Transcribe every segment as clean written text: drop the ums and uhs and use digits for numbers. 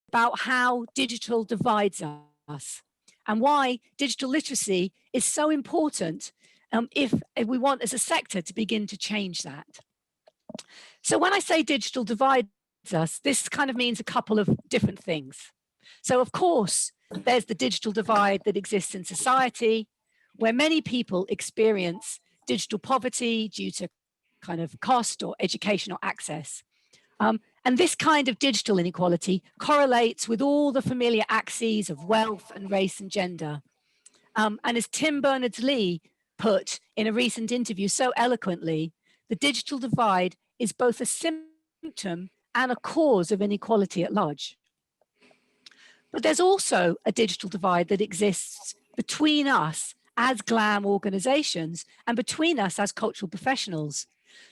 about how digital divides us and why digital literacy is so important if we want as a sector to begin to change that. So when I say digital divides us, this kind of means a couple of different things. So of course, there's the digital divide that exists in society, where many people experience digital poverty due to kind of cost or educational access. And this kind of digital inequality correlates with all the familiar axes of wealth and race and gender. And as Tim Berners-Lee put in a recent interview so eloquently, the digital divide is both a symptom and a cause of inequality at large. But there's also a digital divide that exists between us as GLAM organizations and between us as cultural professionals.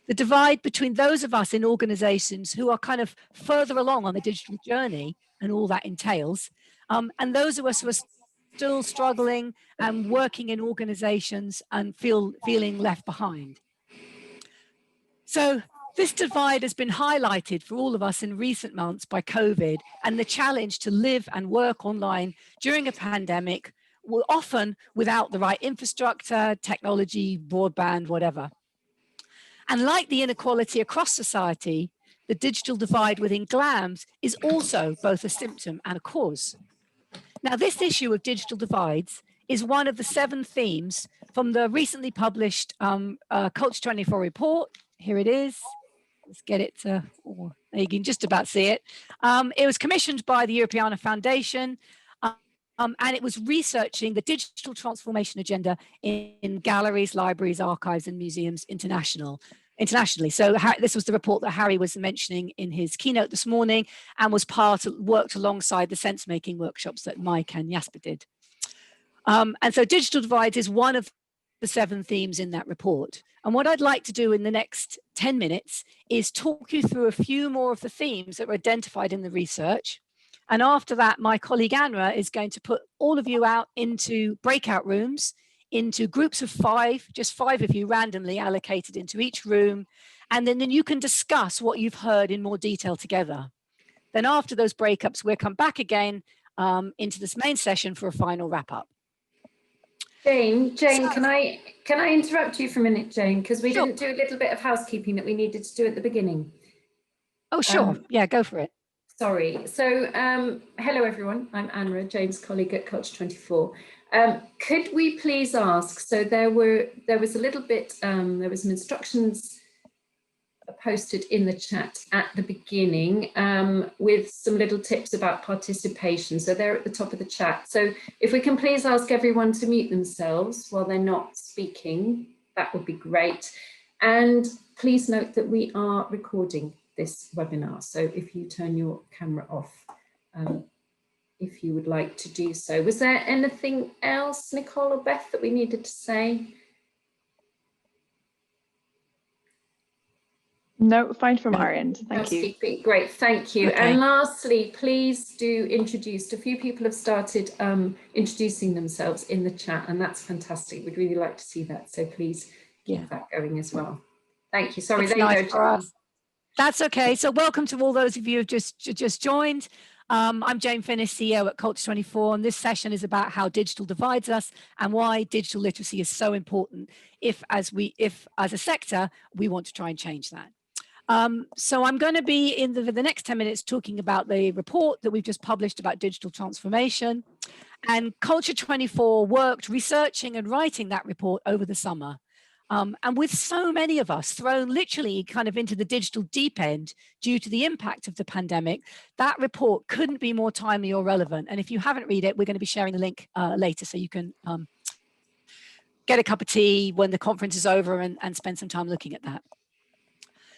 The divide between those of us in organizations who are kind of further along on the digital journey and all that entails, and those of us who are still struggling and working in organizations and feeling left behind. So this divide has been highlighted for all of us in recent months by COVID and the challenge to live and work online during a pandemic, often without the right infrastructure, technology, broadband, whatever. And like the inequality across society, the digital divide within GLAMs is also both a symptom and a cause. Now, this issue of digital divides is one of the 7 themes from the recently published Culture 24 report. Here it is. Let's get it to, oh, you can just about see it. It was commissioned by the Europeana Foundation, and it was researching the digital transformation agenda in galleries, libraries, archives, and museums internationally. So this was the report that Harry was mentioning in his keynote this morning, and was worked alongside the sense-making workshops that Mike and Jasper did. And so digital divide is one of the 7 themes in that report. And what I'd like to do in the next 10 minutes is talk you through a few more of the themes that were identified in the research. And after that, my colleague Anra is going to put all of you out into breakout rooms, into groups of 5, just 5 of you randomly allocated into each room. And then you can discuss what you've heard in more detail together. Then after those breakups, we'll come back again into this main session for a final wrap up. Jane, so, can I interrupt you for a minute, Jane? Because we didn't do a little bit of housekeeping that we needed to do at the beginning. Oh, sure. Yeah, go for it. Sorry. So, hello, everyone. I'm Anra, Jane's colleague at Culture 24. Could we please ask, so there was a little bit, there was some instructions posted in the chat at the beginning with some little tips about participation. So they're at the top of the chat. So if we can please ask everyone to mute themselves while they're not speaking, that would be great. And please note that we are recording this webinar. So if you turn your camera off, if you would like to do so. Was there anything else, Nicole or Beth, that we needed to say? No, fine from our end. Thank you. Great, thank you. Okay. And lastly, please do introduce, a few people have started introducing themselves in the chat, and that's fantastic. We'd really like to see that. So please keep that going as well. Thank you. Sorry, there you go. That's okay. So welcome to all those of you who've just joined. I'm Jane Finnis, CEO at Culture 24, and this session is about how digital divides us and why digital literacy is so important if as a sector, we want to try and change that. So I'm going to be in the next 10 minutes talking about the report that we've just published about digital transformation. And Culture 24 worked researching and writing that report over the summer. And with so many of us thrown literally kind of into the digital deep end due to the impact of the pandemic, that report couldn't be more timely or relevant. And if you haven't read it, we're going to be sharing the link later so you can get a cup of tea when the conference is over and spend some time looking at that.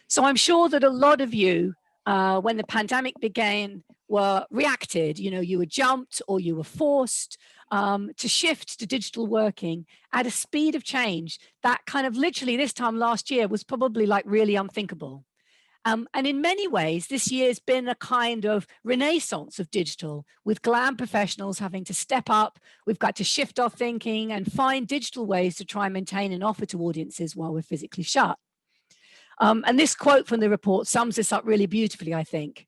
So I'm sure that a lot of you, when the pandemic began, reacted, you were jumped or you were forced to shift to digital working at a speed of change that kind of literally this time last year was probably like really unthinkable. And in many ways, this year's been a kind of renaissance of digital, with GLAM professionals having to step up. We've got to shift our thinking and find digital ways to try and maintain and offer to audiences while we're physically shut. And this quote from the report sums this up really beautifully, I think.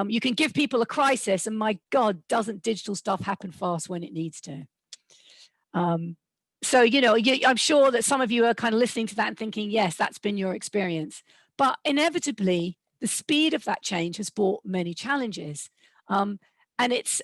You can give people a crisis, and my God, doesn't digital stuff happen fast when it needs to. So, you know, I'm sure that some of you are kind of listening to that and thinking, yes, that's been your experience. But inevitably, the speed of that change has brought many challenges. And it's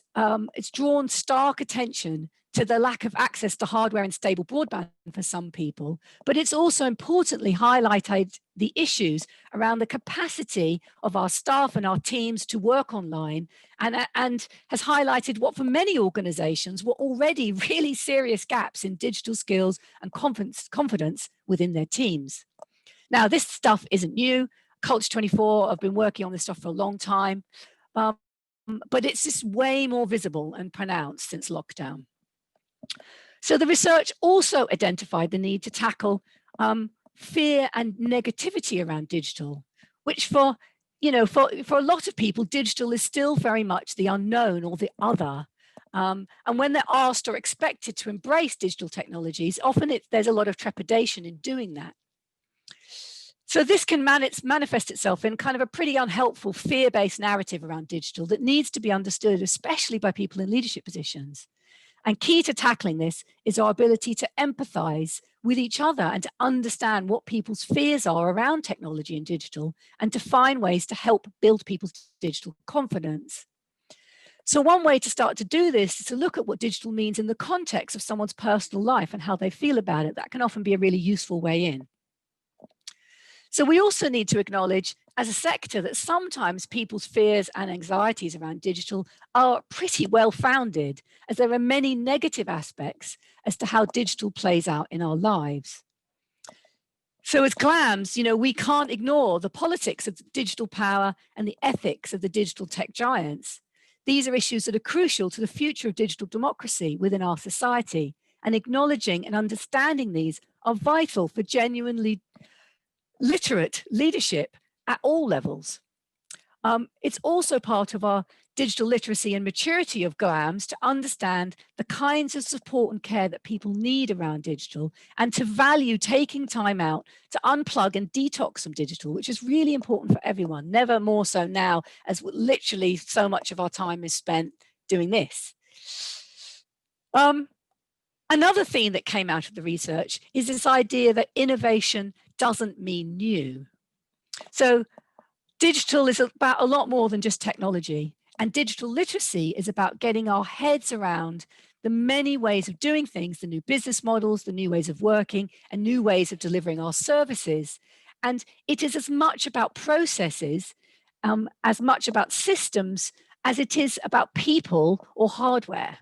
drawn stark attention to the lack of access to hardware and stable broadband for some people, but it's also importantly highlighted the issues around the capacity of our staff and our teams to work online, and has highlighted what for many organizations were already really serious gaps in digital skills and confidence within their teams. Now, this stuff isn't new. Culture 24 have been working on this stuff for a long time, but it's just way more visible and pronounced since lockdown. So the research also identified the need to tackle fear and negativity around digital, which for a lot of people, digital is still very much the unknown or the other. And when they're asked or expected to embrace digital technologies, often there's a lot of trepidation in doing that. So this can manifest itself in kind of a pretty unhelpful fear-based narrative around digital that needs to be understood, especially by people in leadership positions. And key to tackling this is our ability to empathize with each other and to understand what people's fears are around technology and digital, and to find ways to help build people's digital confidence. So one way to start to do this is to look at what digital means in the context of someone's personal life and how they feel about it. That can often be a really useful way in. So we also need to acknowledge as a sector that sometimes people's fears and anxieties around digital are pretty well founded, as there are many negative aspects as to how digital plays out in our lives. So as GLAMs, you know, we can't ignore the politics of digital power and the ethics of the digital tech giants. These are issues that are crucial to the future of digital democracy within our society, and acknowledging and understanding these are vital for genuinely literate leadership at all levels. It's also part of our digital literacy and maturity of GLAMs to understand the kinds of support and care that people need around digital, and to value taking time out to unplug and detox from digital, which is really important for everyone, never more so now as literally so much of our time is spent doing this. Another theme that came out of the research is this idea that innovation doesn't mean new. So digital is about a lot more than just technology, and digital literacy is about getting our heads around the many ways of doing things, the new business models, the new ways of working, and new ways of delivering our services. And it is as much about processes, as much about systems, as it is about people or hardware.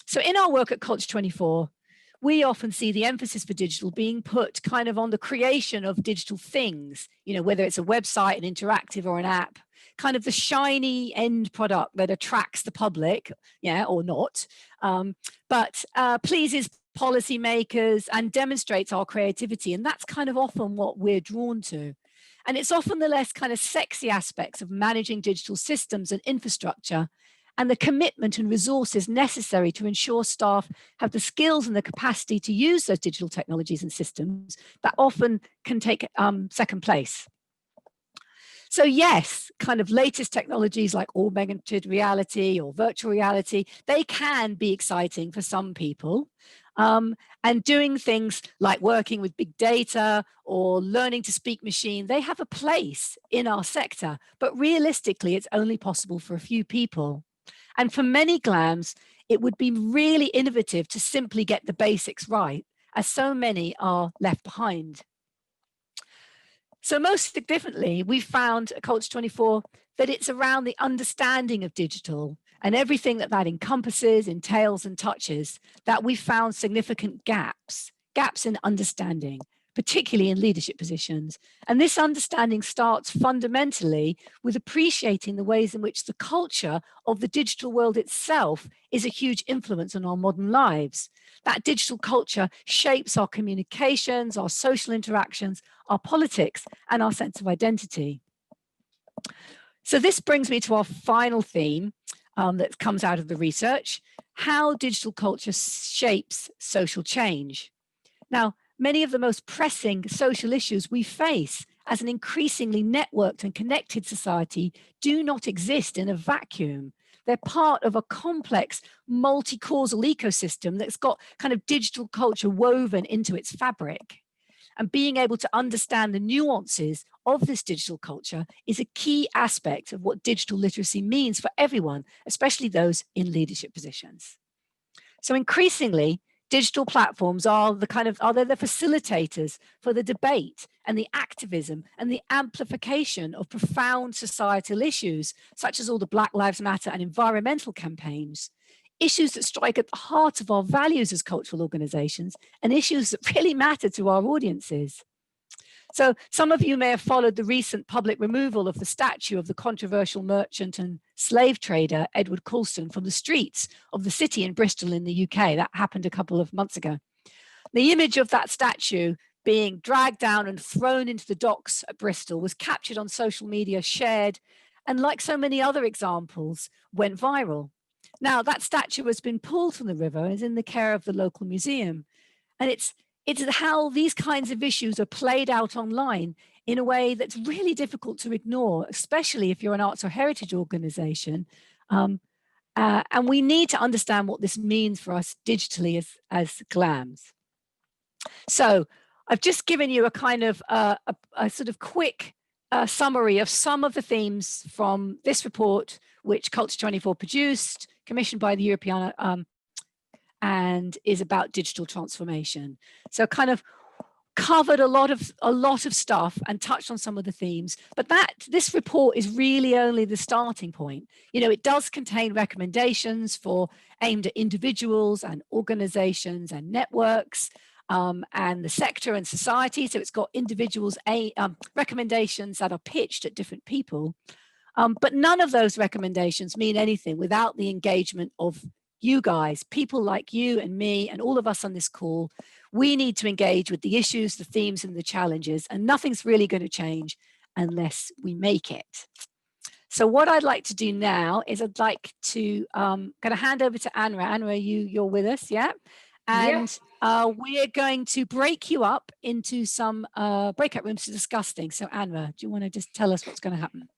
So in our work at Culture 24, we often see the emphasis for digital being put kind of on the creation of digital things, you know, whether it's a website, an interactive or an app, kind of the shiny end product that attracts the public, yeah, or not, but pleases policymakers and demonstrates our creativity. And that's kind of often what we're drawn to. And it's often the less kind of sexy aspects of managing digital systems and infrastructure, and the commitment and resources necessary to ensure staff have the skills and the capacity to use those digital technologies and systems that often can take second place. So yes, kind of latest technologies like augmented reality or virtual reality, they can be exciting for some people. And doing things like working with big data or learning to speak machine, they have a place in our sector, but realistically, it's only possible for a few people. And for many GLAMs, it would be really innovative to simply get the basics right, as so many are left behind. So most significantly, we found at Culture 24 that it's around the understanding of digital and everything that that encompasses, entails, and touches, that we found significant gaps in understanding, particularly in leadership positions. And this understanding starts fundamentally with appreciating the ways in which the culture of the digital world itself is a huge influence on our modern lives. That digital culture shapes our communications, our social interactions, our politics, and our sense of identity. So this brings me to our final theme that comes out of the research: how digital culture shapes social change. Now, many of the most pressing social issues we face as an increasingly networked and connected society do not exist in a vacuum. They're part of a complex multi-causal ecosystem that's got kind of digital culture woven into its fabric. And being able to understand the nuances of this digital culture is a key aspect of what digital literacy means for everyone, especially those in leadership positions. So increasingly, digital platforms are the facilitators for the debate and the activism and the amplification of profound societal issues, such as all the Black Lives Matter and environmental campaigns, issues that strike at the heart of our values as cultural organizations and issues that really matter to our audiences. So some of you may have followed the recent public removal of the statue of the controversial merchant and slave trader, Edward Colston, from the streets of the city in Bristol in the UK. That happened a couple of months ago. The image of that statue being dragged down and thrown into the docks at Bristol was captured on social media, shared, and like so many other examples, went viral. Now, that statue has been pulled from the river and is in the care of the local museum. And it's how these kinds of issues are played out online in a way that's really difficult to ignore, especially if you're an arts or heritage organization. And we need to understand what this means for us digitally as GLAMs. So I've just given you a kind of a sort of quick summary of some of the themes from this report, which Culture 24 produced, commissioned by the European and is about digital transformation. So kind of covered a lot of stuff and touched on some of the themes, but this report is really only the starting point. You know, it does contain recommendations aimed at individuals and organizations and networks and the sector and society. So it's got individuals recommendations that are pitched at different people. But none of those recommendations mean anything without the engagement of you guys, people like you and me and all of us on this call. We need to engage with the issues, the themes, and the challenges, and nothing's really going to change unless we make it. So what I'd like to do now is I'd like to kind of hand over to Anra. Anra, you're with us, yeah? And we're going to break you up into some breakout rooms to discuss things. So Anra, do you want to just tell us what's going to happen?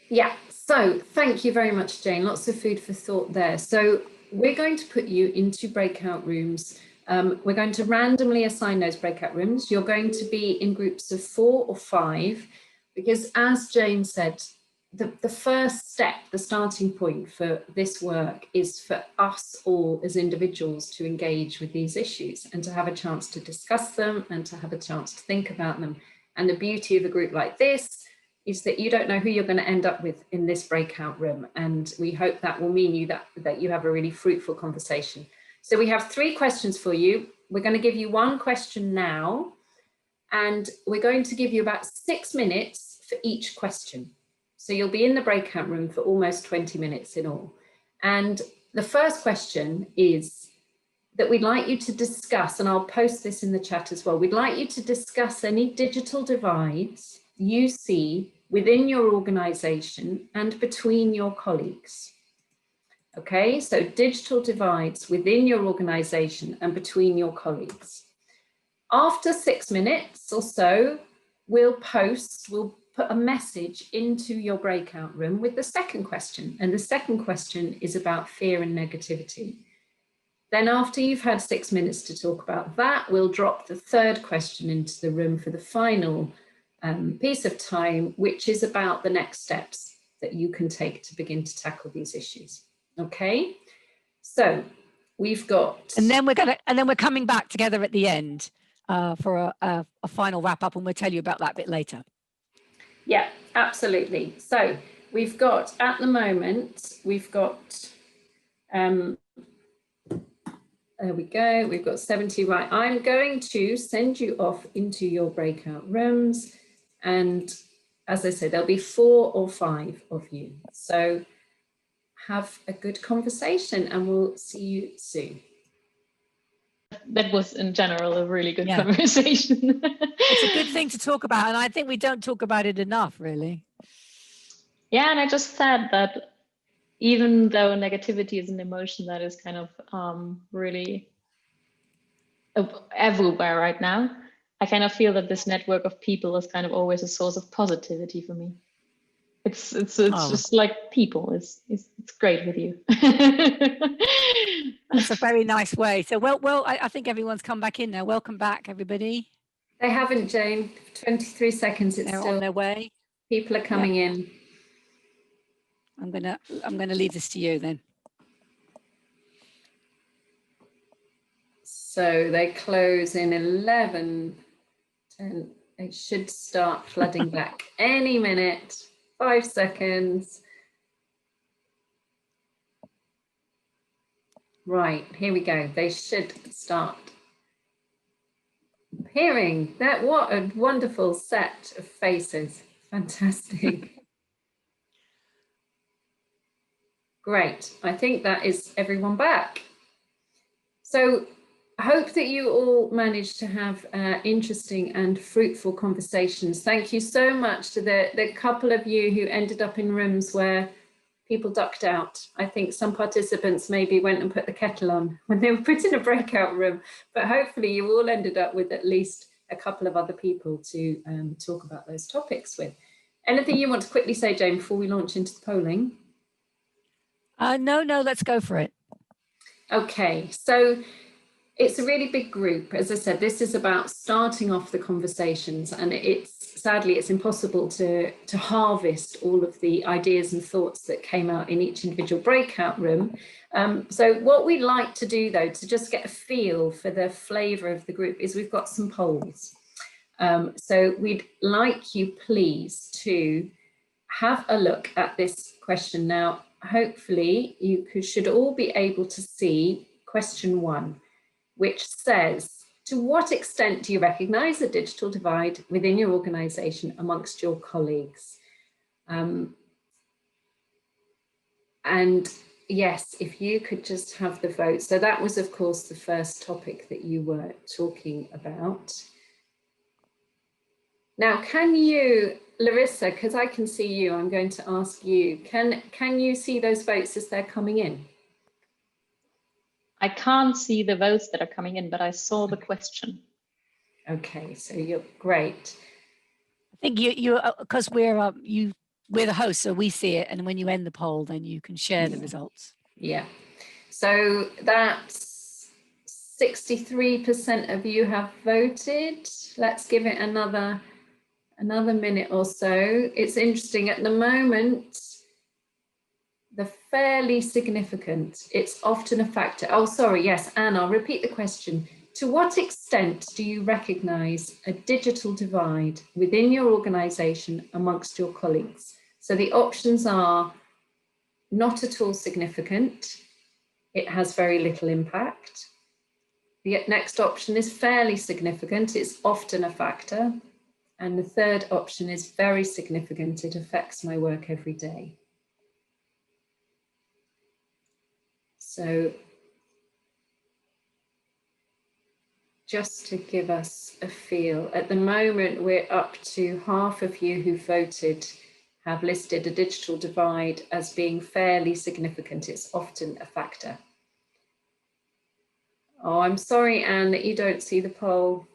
Yeah, so thank you very much, Jane. Lots of food for thought there. So we're going to put you into breakout rooms. We're going to randomly assign those breakout rooms. You're going to be in groups of 4 or 5, because as Jane said, the first step, the starting point for this work is for us all as individuals to engage with these issues and to have a chance to discuss them and to have a chance to think about them. And the beauty of a group like this is that you don't know who you're going to end up with in this breakout room. And we hope that will mean that you have a really fruitful conversation. So we have 3 questions for you. We're going to give you 1 question now, and we're going to give you about 6 minutes for each question. So you'll be in the breakout room for almost 20 minutes in all. And the first question is that we'd like you to discuss, and I'll post this in the chat as well, we'd like you to discuss any digital divides you see within your organization and between your colleagues. Okay, so digital divides within your organization and between your colleagues. After 6 minutes or so, we'll put a message into your breakout room with the second question. And the second question is about fear and negativity. Then after you've had 6 minutes to talk about that, we'll drop the third question into the room for the final piece of time, which is about the next steps that you can take to begin to tackle these issues. Okay, so we've got, and then we're coming back together at the end for a final wrap up, and we'll tell you about that a bit later. Yeah, absolutely. So we've got, at the moment, we've got there we go, we've got 70. Right, I'm going to send you off into your breakout rooms, and as I said, there'll be 4 or 5 of you. So have a good conversation and we'll see you soon. That was in general a really good conversation. It's a good thing to talk about, and I think we don't talk about it enough, really. Yeah, and I just said that even though negativity is an emotion that is kind of really everywhere right now, I kind of feel that this network of people is kind of always a source of positivity for me. It's just like people. It's great with you. That's a very nice way. So well, I think everyone's come back in now. Welcome back, everybody. They haven't, Jane. 23 seconds. It's They're still on their way. people are coming in. I'm gonna leave this to you then. So they close in 11, 10. They should start flooding back any minute. 5 seconds. Right, here we go. They should start appearing. That, what a wonderful set of faces. Fantastic. Great. I think that is everyone back. So I hope that you all managed to have interesting and fruitful conversations. Thank you so much to the couple of you who ended up in rooms where people ducked out. I think some participants maybe went and put the kettle on when they were put in a breakout room, but hopefully you all ended up with at least a couple of other people to talk about those topics with. Anything you want to quickly say, Jane, before we launch into the polling? No, let's go for it. Okay, so it's a really big group. As I said, this is about starting off the conversations, and sadly it's impossible to harvest all of the ideas and thoughts that came out in each individual breakout room. So what we'd like to do, though, to just get a feel for the flavour of the group, is we've got some polls. So we'd like you, please, to have a look at this question. Now, hopefully you should all be able to see question 1, which says, to what extent do you recognise the digital divide within your organisation amongst your colleagues? And yes, if you could just have the vote. So that was, of course, the first topic that you were talking about. Now, can you, Larissa, because I can see you, I'm going to ask you, can you see those votes as they're coming in? I can't see the votes that are coming in, but I saw the question. Okay, so you're great. I think you because we're the host, so we see it, and when you end the poll, then you can share the results. Yeah. So that's 63% of you have voted. Let's give it another minute or so. It's interesting at the moment. The fairly significant, it's often a factor. Oh, sorry, yes, Anne, I'll repeat the question. To what extent do you recognise a digital divide within your organisation amongst your colleagues? So the options are not at all significant, it has very little impact. The next option is fairly significant, it's often a factor. And the third option is very significant, it affects my work every day. So just to give us a feel, at the moment we're up to half of you who voted have listed a digital divide as being fairly significant. It's often a factor. Oh, I'm sorry, Anne, that you don't see the poll.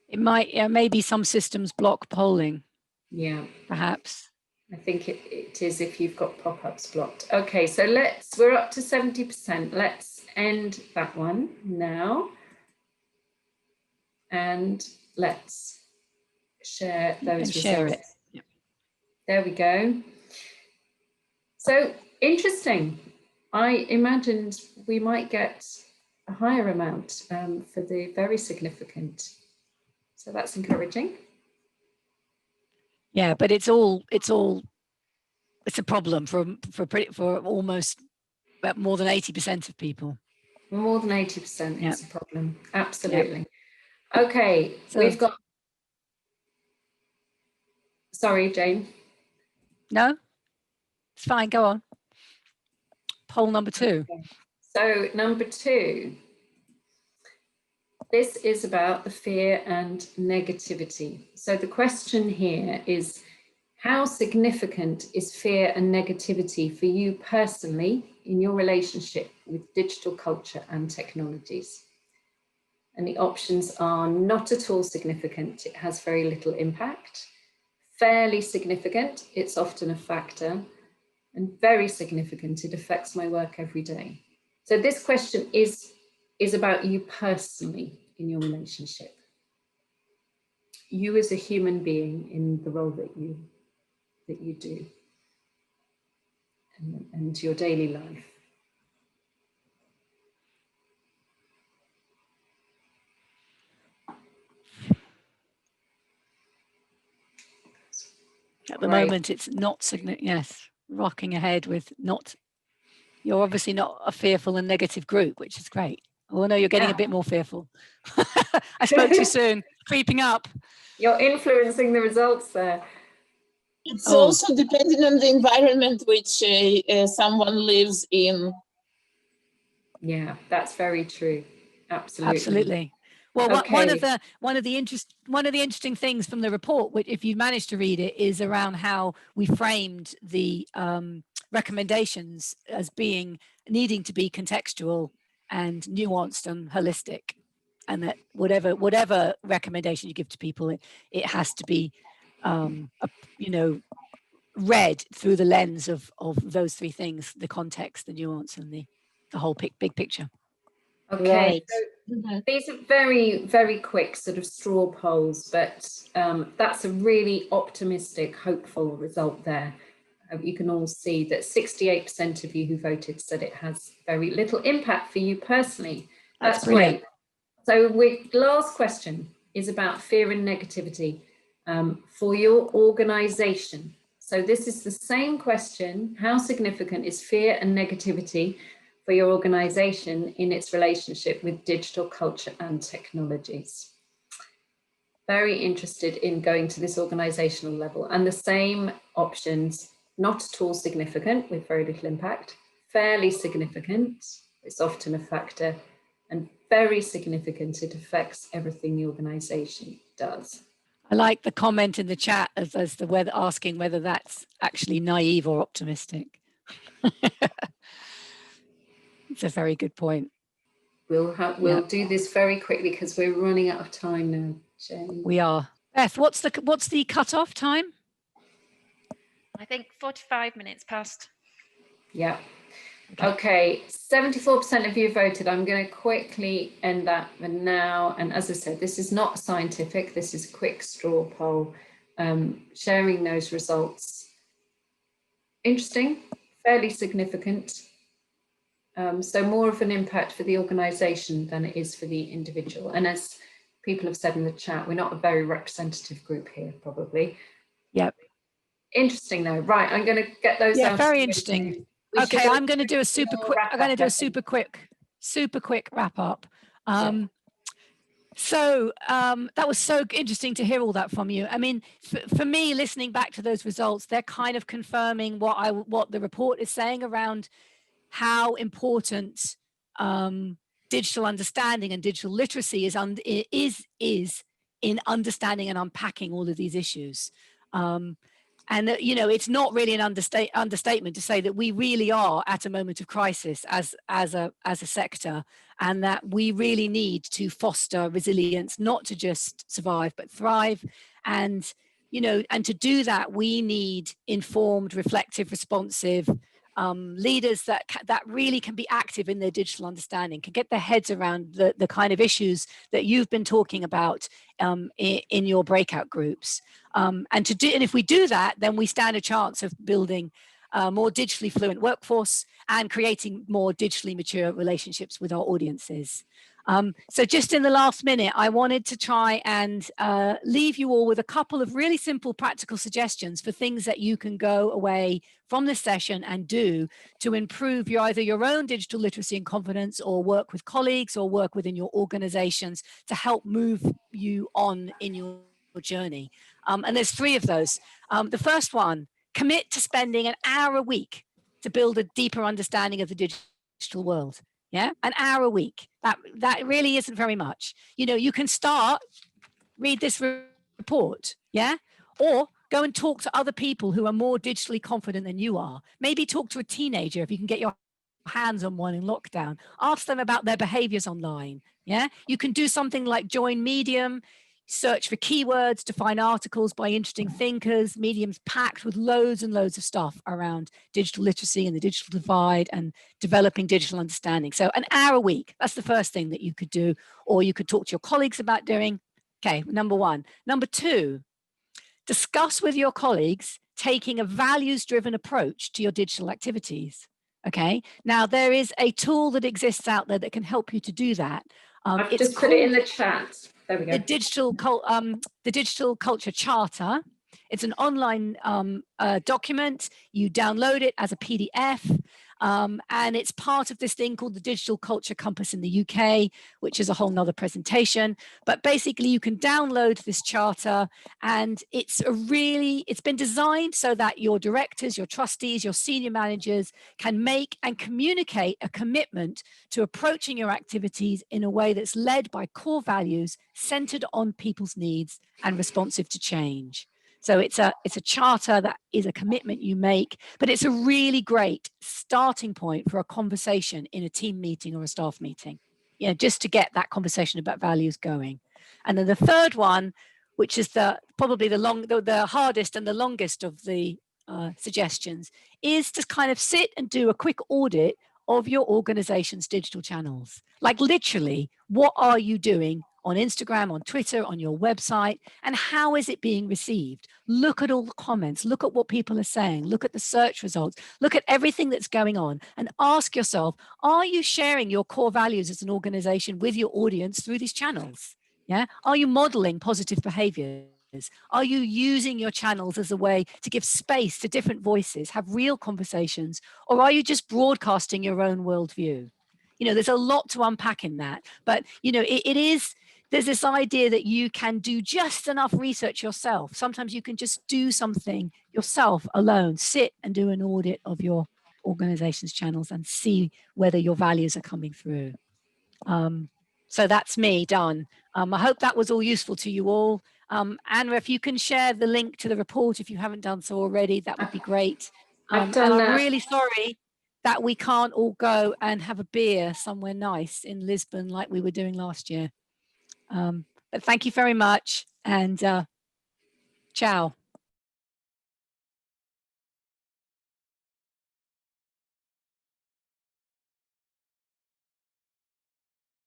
It might, maybe some systems block polling. Yeah, perhaps. I think it is if you've got pop-ups blocked. Okay, so we're up to 70%. Let's end that one now. And let's share those results. Share it. Yep. There we go. So interesting. I imagined we might get a higher amount for the very significant. So that's encouraging. Yeah, but it's a problem for almost about more than 80% of people. More than 80% yeah. is a problem. Absolutely. Yeah. Okay, so we've got. Sorry, Jane. No, it's fine. Go on. Poll number 2. Okay. So number 2. This is about the fear and negativity. So the question here is, how significant is fear and negativity for you personally in your relationship with digital culture and technologies? And the options are not at all significant, it has very little impact, fairly significant, it's often a factor, and very significant, it affects my work every day. So this question is about you personally in your relationship. You as a human being in the role that you do and your daily life. At the moment, it's not significant. Yes, rocking ahead with not. You're obviously not a fearful and negative group, which is great. Oh no, you're getting a bit more fearful. I spoke too soon. Creeping up. You're influencing the results there. It's also depending on the environment which someone lives in. Yeah, that's very true. Absolutely. Absolutely. Well, okay. one of the interesting things from the report, which if you managed to read it, is around how we framed the recommendations as being needing to be contextual and nuanced and holistic, and that whatever recommendation you give to people, it has to be read through the lens of those three things: the context, the nuance, and the whole big picture. Okay, right. So these are very, very quick sort of straw polls, but that's a really optimistic, hopeful result there. You can all see that 68% of you who voted said it has very little impact for you personally. That's great. So last question is about fear and negativity for your organization. So this is the same question: how significant is fear and negativity for your organization in its relationship with digital culture and technologies? Very interested in going to this organizational level, and the same options: not at all significant with very little impact, fairly significant, it's often a factor, and very significant, it affects everything the organization does. I like the comment in the chat as the whether asking whether that's actually naive or optimistic. It's a very good point. We'll do this very quickly because we're running out of time now, Jane. We are. Beth, what's the cut-off time? I think 45 minutes past. Yeah. Okay, 74% of you voted. I'm going to quickly end that for now. And as I said, this is not scientific. This is a quick straw poll, sharing those results. Interesting, fairly significant. So more of an impact for the organisation than it is for the individual. And as people have said in the chat, we're not a very representative group here, probably. Yep. Interesting though. Right, I'm going to get those out. Yeah, very interesting. Okay, I'm going to do a super quick. I'm going to do a super quick wrap up. So that was so interesting to hear all that from you. I mean, for me, listening back to those results, they're kind of confirming what the report is saying around how important digital understanding and digital literacy is in understanding and unpacking all of these issues. And it's not really an understatement to say that we really are at a moment of crisis as a sector, and that we really need to foster resilience, not to just survive but thrive. And to do that, we need informed, reflective, responsive leaders that really can be active in their digital understanding, can get their heads around the kind of issues that you've been talking about in your breakout groups. And if we do that, then we stand a chance of building a more digitally fluent workforce and creating more digitally mature relationships with our audiences. So just in the last minute, I wanted to try and leave you all with a couple of really simple practical suggestions for things that you can go away from this session and do to improve either your own digital literacy and confidence, or work with colleagues, or work within your organizations to help move you on in your journey. And there's three of those. The first one: commit to spending an hour a week to build a deeper understanding of the digital world. Yeah, an hour a week. That really isn't very much. You can start, read this report, yeah, or go and talk to other people who are more digitally confident than you are. Maybe talk to a teenager if you can get your hands on one in lockdown. Ask them about their behaviors online. Yeah, you can do something like join Medium, search for keywords to find articles by interesting thinkers. Medium's packed with loads and loads of stuff around digital literacy and the digital divide and developing digital understanding. So an hour a week, that's the first thing that you could do, or you could talk to your colleagues about doing. Okay, number one. Number two, discuss with your colleagues taking a values-driven approach to your digital activities. Okay, now there is a tool that exists out there that can help you to do that. I've just put it in the chat. There we go. The Digital Culture Charter. It's an online document. You download it as a PDF. And it's part of this thing called the Digital Culture Compass in the UK, which is a whole nother presentation. But basically you can download this charter, and it's been designed so that your directors, your trustees, your senior managers can make and communicate a commitment to approaching your activities in a way that's led by core values, centered on people's needs and responsive to change. So it's a charter that is a commitment you make, but it's a really great starting point for a conversation in a team meeting or a staff meeting, just to get that conversation about values going. And then the third one, which is probably the hardest and the longest of the suggestions, is to kind of sit and do a quick audit of your organization's digital channels. Like literally, what are you doing on Instagram, on Twitter, on your website, and how is it being received? Look at all the comments, look at what people are saying, look at the search results, look at everything that's going on, and ask yourself, are you sharing your core values as an organization with your audience through these channels? Yeah, are you modeling positive behaviors? Are you using your channels as a way to give space to different voices, have real conversations, or are you just broadcasting your own worldview? There's a lot to unpack in that, but there's this idea that you can do just enough research yourself. Sometimes you can just do something yourself alone, sit and do an audit of your organization's channels and see whether your values are coming through. So that's me done. I hope that was all useful to you all. Anra, if you can share the link to the report, if you haven't done so already, that would be great. I've done and that. I'm really sorry that we can't all go and have a beer somewhere nice in Lisbon like we were doing last year. But thank you very much, and ciao.